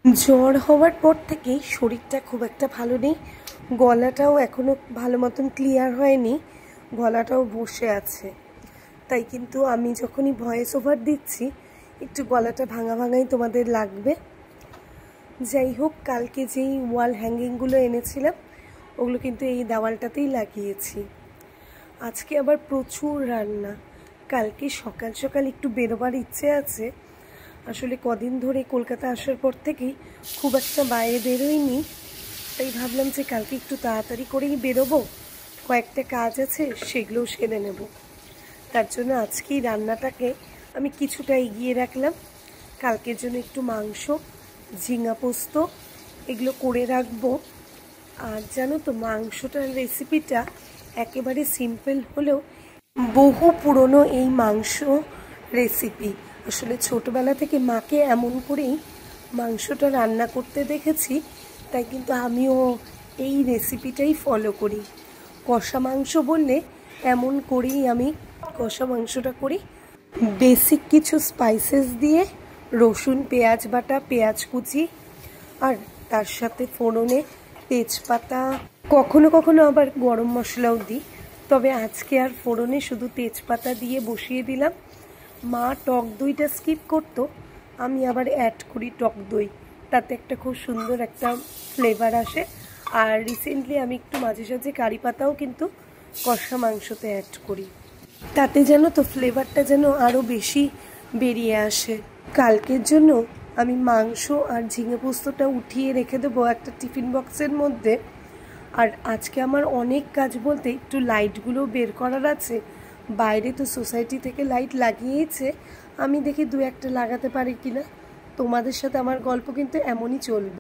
জ্বর হওয়ার পর থেকেই শরীরটা খুব একটা ভালো নেই, গলাটাও এখনও ভালো মতন ক্লিয়ার হয়নি, গলাটাও বসে আছে। তাই কিন্তু আমি যখনই ভয়েস ওভার দিচ্ছি একটু গলাটা ভাঙা ভাঙাই তোমাদের লাগবে। যাই হোক, কালকে যেই ওয়াল হ্যাঙ্গিংগুলো এনেছিলাম ওগুলো কিন্তু এই দেওয়ালটাতেই লাগিয়েছি। আজকে আবার প্রচুর রান্না, কালকে সকাল সকাল একটু বেরোবার ইচ্ছে আছে। আসলে কদিন ধরে কলকাতা আসার পর থেকেই খুব একটা বাইরে বেরোইনি, তাই ভাবলাম যে কালকে একটু তাড়াতাড়ি করেই বেরোবো, কয়েকটা কাজ আছে সেগুলোও সেরে নেব। তার জন্য আজকেই রান্নাটাকে আমি কিছুটা এগিয়ে রাখলাম। কালকের জন্য একটু মাংস, ঝিঙা পোস্ত এগুলো করে রাখবো। আর জানো তো, মাংসটার রেসিপিটা একেবারে সিম্পল হলেও বহু পুরনো এই মাংস রেসিপি। আসলে ছোটবেলা থেকে মাকে এমন করেই মাংসটা রান্না করতে দেখেছি, তাই কিন্তু আমিও এই রেসিপিটাই ফলো করি। কষা মাংস বললে এমন করেই আমি কষা মাংসটা করি। বেসিক কিছু স্পাইসেস দিয়ে রসুন পেঁয়াজ বাটা, পেঁয়াজ কুচি, আর তার সাথে ফোড়নে তেজপাতা, কখনো কখনো আবার গরম মশলাও দিই। তবে আজকে আর ফোড়নে শুধু তেজপাতা দিয়ে বসিয়ে দিলাম। মা টক দইটা স্কিপ করতো, আমি আবার অ্যাড করি টক দই, তাতে একটা খুব সুন্দর একটা ফ্লেভার আসে। আর রিসেন্টলি আমি একটু মাঝে সাঝে কারি পাতাও কিন্তু কষা মাংসতে অ্যাড করি, তাতে যেন তো ফ্লেভারটা যেন আরও বেশি বেরিয়ে আসে। কালকের জন্য আমি মাংস আর ঝিঙে পোস্তটা উঠিয়ে রেখে দেবো একটা টিফিন বক্সের মধ্যে। আর আজকে আমার অনেক কাজ বলতে একটু লাইটগুলো বের করার আছে। বাইরে তো সোসাইটি থেকে লাইট লাগিয়েছে, আমি দেখি দু একটা লাগাতে পারি কিনা। তোমাদের সাথে আমার গল্প কিন্তু এমনই চলবে।